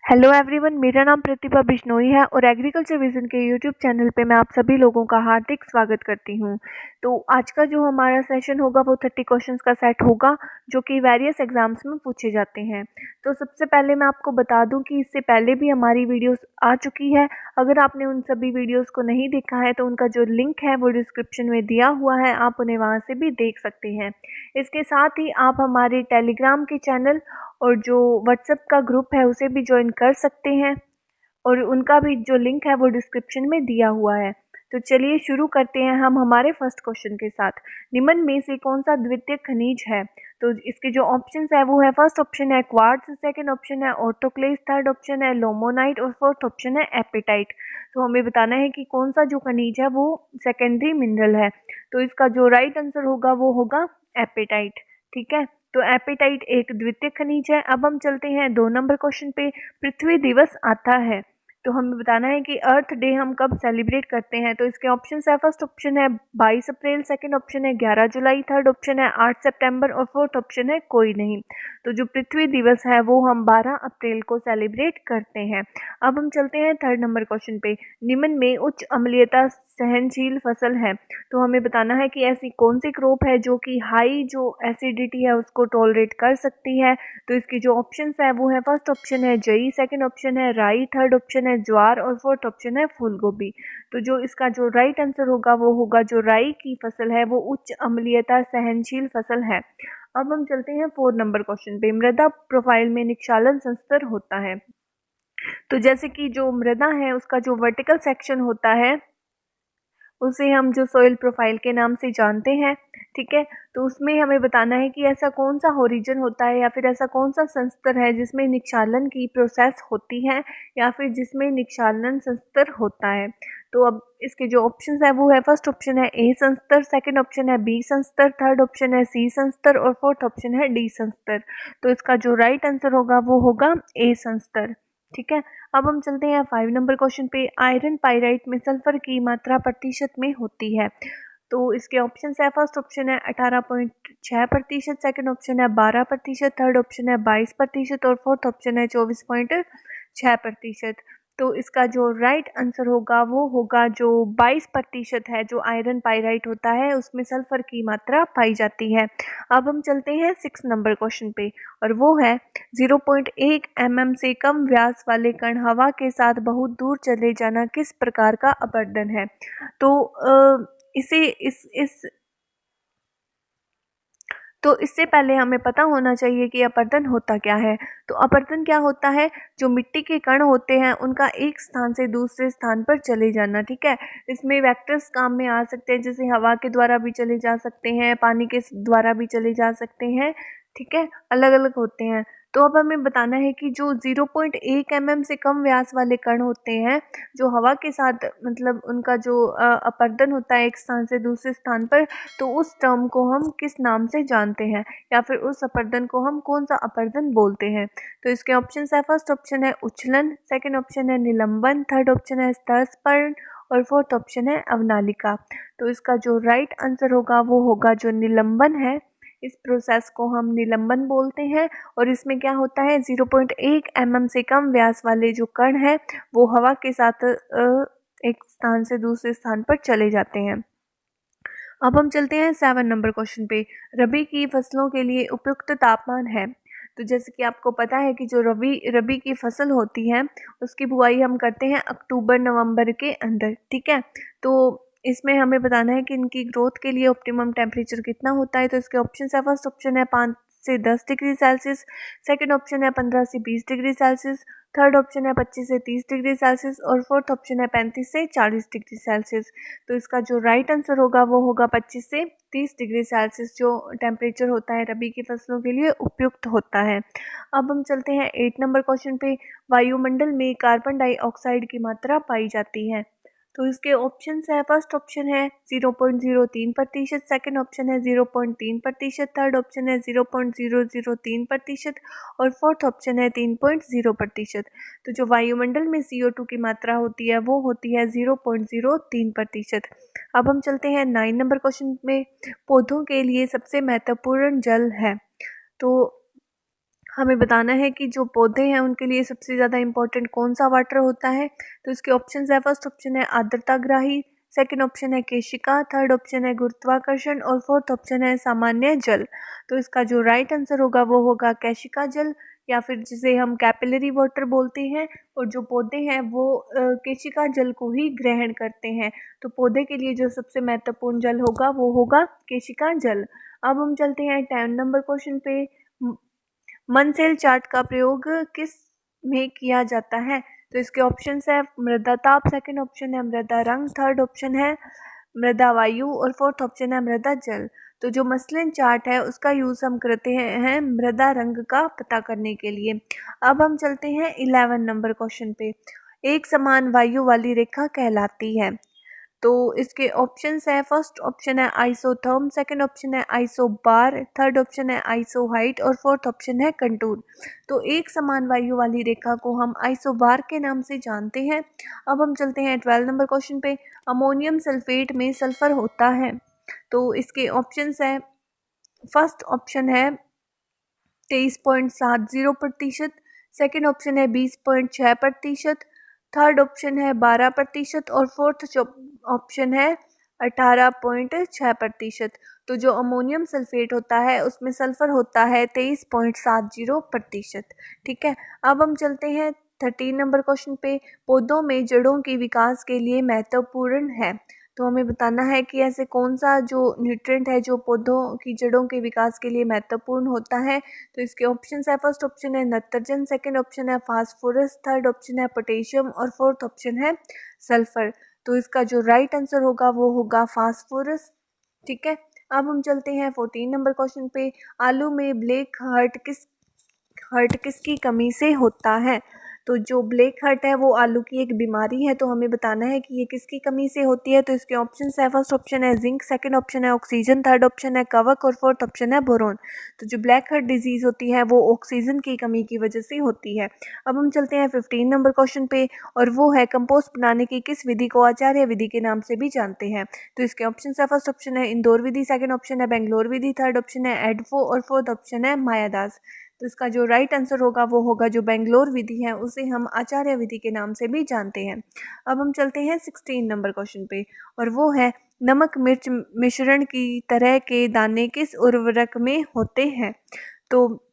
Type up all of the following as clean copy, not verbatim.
Hello everyone, मेरा नाम प्रतिभा बिश्नोई है और एग्रीकल्चर विजन के यूट्यूब चैनल पे मैं आप सभी लोगों का हार्दिक स्वागत करती हूँ। तो आज का जो हमारा सेशन होगा वो 30 क्वेश्चंस का सेट होगा जो कि वेरियस एग्जाम्स में पूछे जाते हैं। तो सबसे पहले मैं आपको बता दूं कि इससे पहले भी हमारी वीडियोस आ चुकी है। अगर आपने उन सभी वीडियोस को नहीं देखा है तो उनका जो लिंक है वो डिस्क्रिप्शन में दिया हुआ है, आप उन्हें वहाँ से भी देख सकते हैं। इसके साथ ही आप हमारे टेलीग्राम के चैनल और जो व्हाट्सएप का ग्रुप है उसे भी ज्वाइन कर सकते हैं और उनका भी जो लिंक है वो डिस्क्रिप्शन में दिया हुआ है। तो चलिए शुरू करते हैं हम हमारे फर्स्ट क्वेश्चन के साथ। निम्न में से कौन सा द्वितीयक खनिज है? तो इसके जो ऑप्शंस है वो है, फर्स्ट ऑप्शन है क्वार्ट्ज, सेकंड ऑप्शन है ऑर्थोक्लेज, थर्ड ऑप्शन है लोमोनाइट और फोर्थ ऑप्शन है एपेटाइट। तो हमें बताना है कि कौन सा जो खनिज है वो सेकेंडरी मिनरल है। तो इसका जो राइट आंसर होगा वो होगा एपेटाइट। ठीक है, तो एपेटाइट एक द्वितीयक खनिज है। अब हम चलते हैं 2 नंबर क्वेश्चन पे। पृथ्वी दिवस आता है तो हमें बताना है कि अर्थ डे हम कब सेलिब्रेट करते हैं। तो इसके ऑप्शन है, फर्स्ट ऑप्शन है 22 अप्रैल, सेकंड ऑप्शन है 11 जुलाई, थर्ड ऑप्शन है 8 सितंबर और फोर्थ ऑप्शन है कोई नहीं। तो जो पृथ्वी दिवस है वो हम 12 अप्रैल को सेलिब्रेट करते हैं। अब हम चलते हैं 3rd नंबर क्वेश्चन पे। निम्न में उच्च अम्लीयता सहनशील फसल है। तो हमें बताना है कि ऐसी कौन सी क्रॉप है जो कि हाई जो एसिडिटी है उसको टॉलरेट कर सकती है। तो इसकी जो ऑप्शंस है वो है, फर्स्ट ऑप्शन है जई, सेकंड ऑप्शन है राई, थर्ड ऑप्शन है ज्वार और फोर्थ ऑप्शन है फूलगोभी। तो जो इसका जो राइट आंसर होगा वो होगा जो राई की फसल है वो उच्च अम्लीयता सहनशील फसल है। अब हम चलते हैं 4 नंबर क्वेश्चन पे। मृदा प्रोफाइल में निक्षालन संस्तर होता है। तो जैसे कि जो मृदा है उसका जो वर्टिकल सेक्शन होता है उसे हम जो सॉइल प्रोफाइल के नाम से जानते हैं। ठीक है, तो उसमें हमें बताना है कि ऐसा कौन सा होरिजन होता है या फिर ऐसा कौन सा संस्तर है जिसमें निक्षालन की प्रोसेस होती है या फिर जिसमें निक्षालन संस्तर होता है। तो अब इसके जो ऑप्शन है वो है, फर्स्ट ऑप्शन है ए संस्तर, सेकंड ऑप्शन है बी संस्तर, थर्ड ऑप्शन है सी संस्तर और फोर्थ ऑप्शन है डी संस्तर। तो इसका जो राइट आंसर होगा वो होगा ए संस्तर। ठीक है, अब हम चलते हैं 5 नंबर क्वेश्चन पे। आयरन पाइराइट में सल्फर की मात्रा प्रतिशत में होती है। तो इसके ऑप्शन है, फर्स्ट ऑप्शन है 18.6%, सेकंड ऑप्शन है 12%, थर्ड ऑप्शन है 22% और फोर्थ ऑप्शन है 24.6%। तो इसका जो राइट आंसर होगा वो होगा जो 22% है। जो आयरन पाइराइट होता है उसमें सल्फर की मात्रा पाई जाती है। अब हम चलते हैं 6 नंबर क्वेश्चन पे और वो है, 0.1 mm से कम व्यास वाले कण हवा के साथ बहुत दूर चले जाना किस प्रकार का अपवर्तन है। तो इसे तो इससे पहले हमें पता होना चाहिए कि अपवर्तन होता क्या है। तो अपवर्तन क्या होता है, जो मिट्टी के कण होते हैं उनका एक स्थान से दूसरे स्थान पर चले जाना। ठीक है, इसमें वेक्टर्स काम में आ सकते हैं, जैसे हवा के द्वारा भी चले जा सकते हैं, पानी के द्वारा भी चले जा सकते हैं। ठीक है, अलग अलग होते हैं। तो अब हमें बताना है कि जो 0.1 mm से कम व्यास वाले कण होते हैं जो हवा के साथ मतलब उनका जो अपवर्तन होता है एक स्थान से दूसरे स्थान पर, तो उस टर्म को हम किस नाम से जानते हैं या फिर उस अपवर्तन को हम कौन सा अपवर्तन बोलते हैं। तो इसके ऑप्शन है, फर्स्ट ऑप्शन है उच्छलन, सेकंड ऑप्शन है निलंबन, थर्ड ऑप्शन है स्तरस्पर्ण और फोर्थ ऑप्शन है अवनालिका। तो इसका जो राइट आंसर होगा वो होगा जो निलंबन है। इस प्रोसेस को हम निलंबन बोलते हैं और इसमें क्या होता है, 0.1 mm से कम व्यास वाले जो कण हैं वो हवा के साथ एक स्थान से दूसरे स्थान पर चले जाते हैं। अब हम चलते हैं 7 नंबर क्वेश्चन पे। रबी की फसलों के लिए उपयुक्त तापमान है। तो जैसे कि आपको पता है कि जो रबी की फसल होती है उसकी बुआई हम करते हैं अक्टूबर नवंबर के अंदर। ठीक है, तो इसमें हमें बताना है कि इनकी ग्रोथ के लिए ऑप्टिमम टेम्परेचर कितना होता है। तो इसके ऑप्शन है, फर्स्ट ऑप्शन है 5 से 10 डिग्री सेल्सियस, सेकंड ऑप्शन है 15 से 20 डिग्री सेल्सियस, थर्ड ऑप्शन है 25 से 30 डिग्री सेल्सियस और फोर्थ ऑप्शन है 35 से 40 डिग्री सेल्सियस। तो इसका जो राइट आंसर होगा वो होगा 25 से 30 डिग्री सेल्सियस जो टेम्परेचर होता है रबी की फसलों के लिए उपयुक्त होता है। अब हम चलते हैं 8 नंबर क्वेश्चन पे। वायुमंडल में कार्बन डाइऑक्साइड की मात्रा पाई जाती है। तो इसके ऑप्शन है, फर्स्ट ऑप्शन है 0.03%, सेकंड ऑप्शन है 0.3%, थर्ड ऑप्शन है 0.003% और फोर्थ ऑप्शन है 3.0%। तो जो वायुमंडल में CO2 की मात्रा होती है वो होती है 0.03%। अब हम चलते हैं 9 नंबर क्वेश्चन में। पौधों के लिए सबसे महत्वपूर्ण जल है। तो हमें बताना है कि जो पौधे हैं उनके लिए सबसे ज़्यादा इम्पोर्टेंट कौन सा वाटर होता है। तो इसके ऑप्शन है, फर्स्ट ऑप्शन है आर्द्रताग्राही, सेकंड ऑप्शन है केशिका, थर्ड ऑप्शन है गुरुत्वाकर्षण और फोर्थ ऑप्शन है सामान्य जल। तो इसका जो राइट आंसर होगा वो होगा केशिका जल, या फिर जिसे हम कैपिलरी वाटर बोलते हैं। और जो पौधे हैं वो केशिका जल को ही ग्रहण करते हैं। तो पौधे के लिए जो सबसे महत्वपूर्ण जल होगा वो होगा केशिका जल। अब हम चलते हैं 10 नंबर क्वेश्चन पे। मनसेल चार्ट का प्रयोग किस में किया जाता है। तो इसके ऑप्शन है मृदा ताप, सेकंड ऑप्शन है मृदा रंग, थर्ड ऑप्शन है मृदा वायु और फोर्थ ऑप्शन है मृदा जल। तो जो मसलिन चार्ट है उसका यूज़ हम करते हैं मृदा रंग का पता करने के लिए। अब हम चलते हैं 11 नंबर क्वेश्चन पे। एक समान वायु वाली रेखा कहलाती है। तो इसके ऑप्शंस है, फर्स्ट ऑप्शन है आइसोथर्म, सेकंड ऑप्शन है आइसोबार, थर्ड ऑप्शन है आइसोहाइट और फोर्थ ऑप्शन है कंटूर। तो एक समान वायु वाली रेखा को हम आइसोबार के नाम से जानते हैं। अब हम चलते हैं 12 नंबर क्वेश्चन पे। अमोनियम सल्फेट में सल्फर होता है। तो इसके ऑप्शंस है, फर्स्ट ऑप्शन है 23.70%, सेकेंड ऑप्शन है 20.6%, थर्ड ऑप्शन है 12% और फोर्थ ऑप्शन है 18.6%। तो जो अमोनियम सल्फेट होता है उसमें सल्फर होता है 23.70%। ठीक है। अब हम चलते हैं 13 नंबर क्वेश्चन पे। पौधों में जड़ों के विकास के लिए महत्वपूर्ण है। तो हमें बताना है कि ऐसे कौन सा जो न्यूट्रिएंट है जो पौधों की जड़ों के विकास के लिए महत्वपूर्ण होता है। तो इसके ऑप्शन है, फर्स्ट ऑप्शन है नाइट्रोजन, सेकंड ऑप्शन है फास्फोरस, थर्ड ऑप्शन है पोटेशियम और फोर्थ ऑप्शन है सल्फर। तो इसका जो राइट आंसर होगा वो होगा फास्फोरस। ठीक है। अब हम चलते हैं 14 नंबर क्वेश्चन पे। आलू में ब्लैक हर्ट किसकी कमी से होता है। तो जो ब्लैक हर्ट है वो आलू की एक बीमारी है। तो हमें बताना है कि ये किसकी कमी से होती है। तो इसके ऑप्शन है, फर्स्ट ऑप्शन है जिंक, सेकंड ऑप्शन है ऑक्सीजन, थर्ड ऑप्शन है कवक और फोर्थ ऑप्शन है बोरोन। तो जो ब्लैक हर्ट डिजीज होती है वो ऑक्सीजन की कमी की वजह से होती है। अब हम चलते हैं 15 नंबर क्वेश्चन पे, और वो है कंपोस्ट बनाने की किस विधि को आचार्य विधि के नाम से भी जानते हैं। तो इसके ऑप्शन है, फर्स्ट ऑप्शन है इंदौर विधि, सेकंड ऑप्शन है बेंगलोर विधि, थर्ड ऑप्शन है एडफो और फोर्थ ऑप्शन है मायादास। तो इसका जो राइट आंसर होगा वो होगा जो बेंगलोर विधि है उसे हम आचार्य विधि के नाम से भी जानते हैं। अब हम चलते हैं 16 नंबर क्वेश्चन पे, और वो है नमक मिर्च मिश्रण की तरह के दाने किस उर्वरक में होते हैं। तो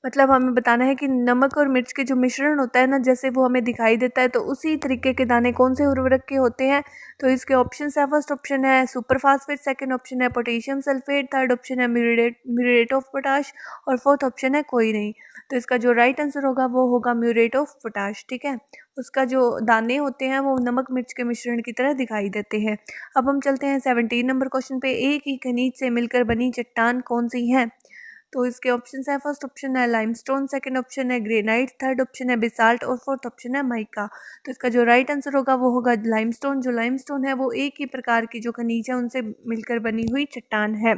मतलब हमें बताना है कि नमक और मिर्च के जो मिश्रण होता है ना, जैसे वो हमें दिखाई देता है, तो उसी तरीके के दाने कौन से उर्वरक के होते हैं। तो इसके ऑप्शन है, फर्स्ट ऑप्शन है सुपर फास्फेट, सेकंड ऑप्शन है पोटेशियम सल्फेट, थर्ड ऑप्शन है म्यूरेट ऑफ पोटाश और फोर्थ ऑप्शन है कोई नहीं। तो इसका जो राइट आंसर होगा वो होगा म्यूरेट ऑफ पोटाश। ठीक है। उसका जो दाने होते हैं वो नमक मिर्च के मिश्रण की तरह दिखाई देते हैं। अब हम चलते हैं 17 नंबर क्वेश्चन पे। एक ही खनिज से मिलकर बनी चट्टान कौन सी है। तो इसके ऑप्शन है, फर्स्ट ऑप्शन है लाइमस्टोन, सेकंड ऑप्शन है ग्रेनाइट, थर्ड ऑप्शन है बेसाल्ट और फोर्थ ऑप्शन है माइका। तो इसका जो राइट आंसर होगा वो होगा लाइमस्टोन। जो लाइमस्टोन है वो एक ही प्रकार की जो खनिज है उनसे मिलकर बनी हुई चट्टान है।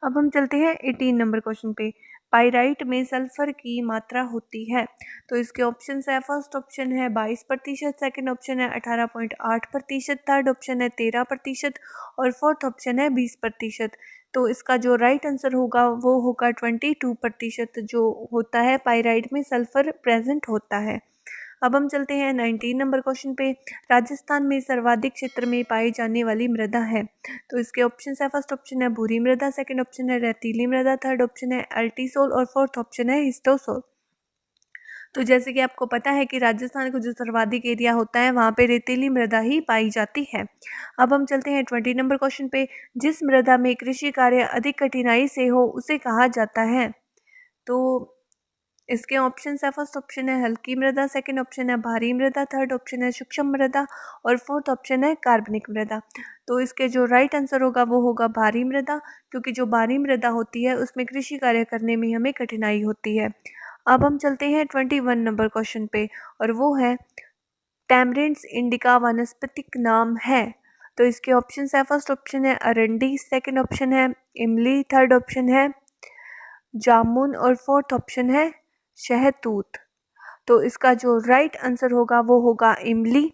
अब हम चलते हैं 18 नंबर क्वेश्चन पे। पाइराइट में सल्फर की मात्रा होती है। तो इसके ऑप्शन है, फर्स्ट ऑप्शन है 22%, सेकंड ऑप्शन है 18.8%, थर्ड ऑप्शन है 13% और फोर्थ ऑप्शन है 20%। तो इसका जो राइट आंसर होगा वो होगा 22% जो होता है पाइराइट में सल्फर प्रेजेंट होता है। अब हम चलते हैं 19 नंबर क्वेश्चन पे। राजस्थान में सर्वाधिक क्षेत्र में पाई जाने वाली मृदा है। तो इसके ऑप्शन है, फर्स्ट ऑप्शन है भूरी मृदा, सेकंड ऑप्शन है रेतीली मृदा, थर्ड ऑप्शन है अल्टीसोल और फोर्थ ऑप्शन है हिस्टोसोल। तो जैसे कि आपको पता है कि राजस्थान का जो सर्वाधिक एरिया होता है वहाँ पे रेतीली मृदा ही पाई जाती है। अब हम चलते हैं 20 नंबर क्वेश्चन पे। जिस मृदा में कृषि कार्य अधिक कठिनाई से हो उसे कहा जाता है। तो इसके ऑप्शन है, फर्स्ट ऑप्शन है हल्की मृदा, सेकंड ऑप्शन है भारी मृदा, थर्ड ऑप्शन है सूक्ष्म मृदा और फोर्थ ऑप्शन है कार्बनिक मृदा। तो इसके जो राइट आंसर होगा वो होगा भारी मृदा, क्योंकि जो भारी मृदा होती है उसमें कृषि कार्य करने में हमें कठिनाई होती है। अब हम चलते हैं 21 नंबर क्वेश्चन पे, और वो है टैमरिंड्स इंडिका वानस्पतिक नाम है। तो इसके ऑप्शन है, फर्स्ट ऑप्शन है अरंडी, सेकंड ऑप्शन है इमली, थर्ड ऑप्शन है जामुन और फोर्थ ऑप्शन है शहतूत। तो इसका जो राइट आंसर होगा वो होगा इमली।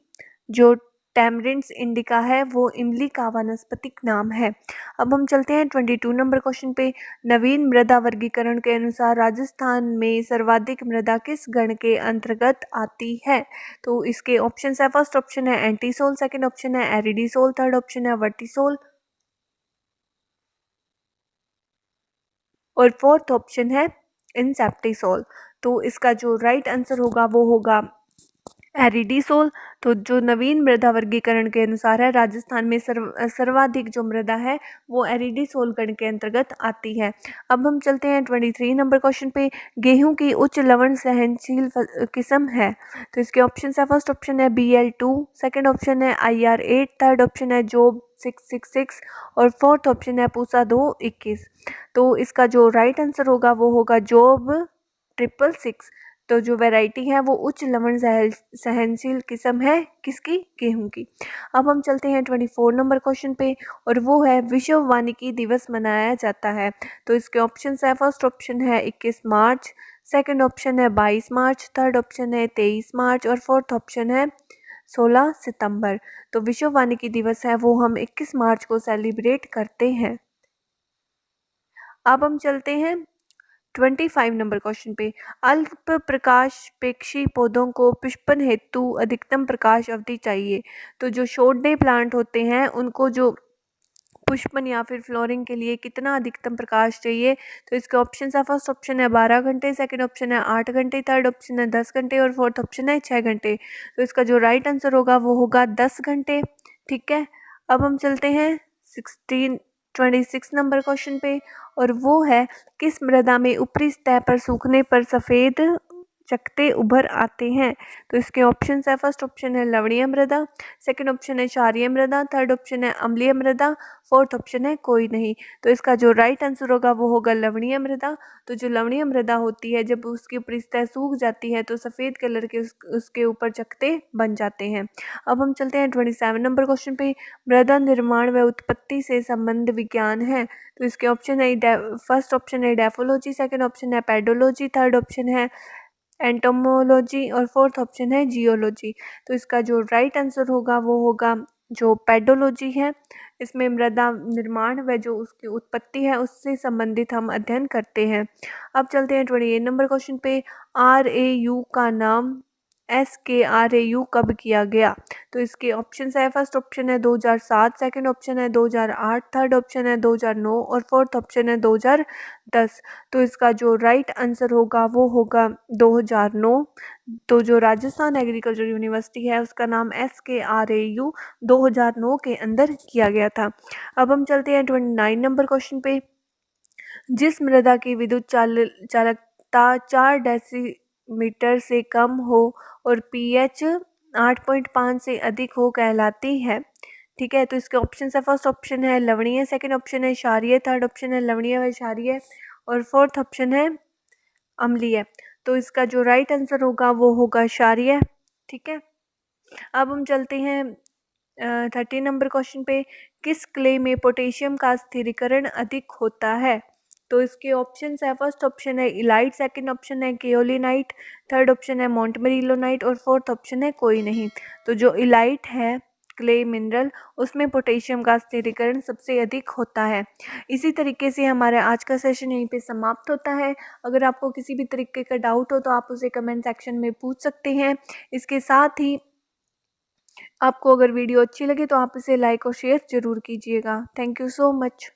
जो टैमरिंड्स इंडिका है वो इमली का वानस्पतिक नाम है। अब हम चलते हैं 22 नंबर क्वेश्चन पे। नवीन मृदा वर्गीकरण के अनुसार राजस्थान में सर्वाधिक मृदा किस गण के अंतर्गत आती है? तो इसके ऑप्शन है, फर्स्ट ऑप्शन है एंटीसोल, सेकंड ऑप्शन है एरिडीसोल, थर्ड ऑप्शन है वर्टिसोल और फोर्थ ऑप्शन है इंसेप्टिसोल। तो इसका जो राइट आंसर होगा वो होगा एरिडीसोल। तो जो नवीन मृदा वर्गीकरण के अनुसार है राजस्थान में सर्वाधिक जो मृदा है वो एरिडीसोल गण के अंतर्गत आती है। अब हम चलते हैं 23 नंबर क्वेश्चन पे। गेहूं की उच्च लवण सहनशील किस्म है? तो इसके ऑप्शन है, फर्स्ट ऑप्शन है BL2, सेकंड ऑप्शन है IR8, थर्ड ऑप्शन है जोब 666 और फोर्थ ऑप्शन है पूसा 221। तो इसका जो राइट आंसर होगा वो होगा जोब 666। तो जो वैरायटी है वो उच्च लवण सहनशील किस्म है किसकी? गेहूं की। अब हम चलते हैं 24 नंबर क्वेश्चन पे और वो है विश्व वानिकी दिवस मनाया जाता है। तो इसके ऑप्शन है, फर्स्ट ऑप्शन है 21 मार्च, सेकंड ऑप्शन है 22 मार्च, थर्ड ऑप्शन है 23 मार्च और फोर्थ ऑप्शन है 16 सितंबर। तो विश्व वानिकी दिवस है वो हम 21 मार्च को सेलिब्रेट करते हैं। अब हम चलते हैं 25 नंबर क्वेश्चन पे। अल्प प्रकाशपेक्षी पौधों को पुष्पन हेतु अधिकतम प्रकाश अवधि चाहिए। तो जो शॉर्ट डे प्लांट होते हैं उनको जो पुष्पन या फिर फ्लोरिंग के लिए कितना अधिकतम प्रकाश चाहिए? तो इसके ऑप्शन है, फर्स्ट ऑप्शन है 12 घंटे, सेकंड ऑप्शन है 8 घंटे, थर्ड ऑप्शन है 10 घंटे और फोर्थ ऑप्शन है 6 घंटे। तो इसका जो राइट आंसर होगा वो होगा 10 घंटे। ठीक है। अब हम चलते हैं 26 नंबर क्वेश्चन पे और वो है किस मृदा में ऊपरी सतह पर सूखने पर सफ़ेद चकते उभर आते हैं? तो इसके ऑप्शन है, फर्स्ट ऑप्शन है लवणीय मृदा, सेकंड ऑप्शन है क्षारीय मृदा, थर्ड ऑप्शन है अम्लीय मृदा, फोर्थ ऑप्शन है कोई नहीं। तो इसका जो राइट आंसर होगा वो होगा लवणीय मृदा। तो जो लवणीय मृदा होती है जब उसकी ऊपरी सतह सूख जाती है तो सफ़ेद कलर के उसके ऊपर चकते बन जाते हैं। अब हम चलते हैं 27 नंबर क्वेश्चन पे। मृदा निर्माण व उत्पत्ति से संबंध विज्ञान है। तो इसके ऑप्शन है, फर्स्ट ऑप्शन है डेफोलॉजी, सेकंड ऑप्शन है पेडोलॉजी, थर्ड ऑप्शन है एंटोमोलॉजी और फोर्थ ऑप्शन है जियोलॉजी। तो इसका जो राइट आंसर होगा वो होगा जो पेडोलॉजी है। इसमें मृदा निर्माण व जो उसकी उत्पत्ति है उससे संबंधित हम अध्ययन करते हैं। अब चलते हैं 28 नंबर क्वेश्चन पे। RAU का नाम SKRAU कब किया गया? तो इसके ऑप्शन है, फर्स्ट ऑप्शन है 2007, सेकंड ऑप्शन है 2008, थर्ड ऑप्शन है 2009 और फोर्थ ऑप्शन है 2010। तो इसका जो राइट आंसर होगा वो होगा 2009। तो जो राजस्थान एग्रीकल्चर यूनिवर्सिटी है उसका नाम SKRAU 2009 के अंदर किया गया था। अब हम चलते हैं 29 नंबर क्वेश्चन पे। जिस मृदा की विद्युत चालकता 4 डेसीमीटर से कम हो और pH 8.5 से अधिक हो कहलाती है। ठीक है। तो इसके ऑप्शन है, फर्स्ट ऑप्शन है लवणीय, सेकंड ऑप्शन है क्षारीय, थर्ड ऑप्शन है लवणीय व क्षारीय और फोर्थ ऑप्शन है अम्लीय। तो इसका जो राइट आंसर होगा वो होगा क्षारीय। ठीक है। अब हम चलते हैं 30 नंबर क्वेश्चन पे। किस क्ले में पोटेशियम का स्थिरीकरण अधिक होता है? तो इसके ऑप्शन है, फर्स्ट ऑप्शन है इलाइट, सेकंड ऑप्शन है केओलिनाइट, थर्ड ऑप्शन है मोंटमेरिलोनाइट और फोर्थ ऑप्शन है कोई नहीं। तो जो इलाइट है क्ले मिनरल उसमें पोटेशियम का स्थिरीकरण सबसे अधिक होता है। इसी तरीके से हमारा आज का सेशन यहीं पे समाप्त होता है। अगर आपको किसी भी तरीके का डाउट हो तो आप उसे कमेंट सेक्शन में पूछ सकते हैं। इसके साथ ही आपको अगर वीडियो अच्छी लगे तो आप इसे लाइक और शेयर ज़रूर कीजिएगा। Thank you so much.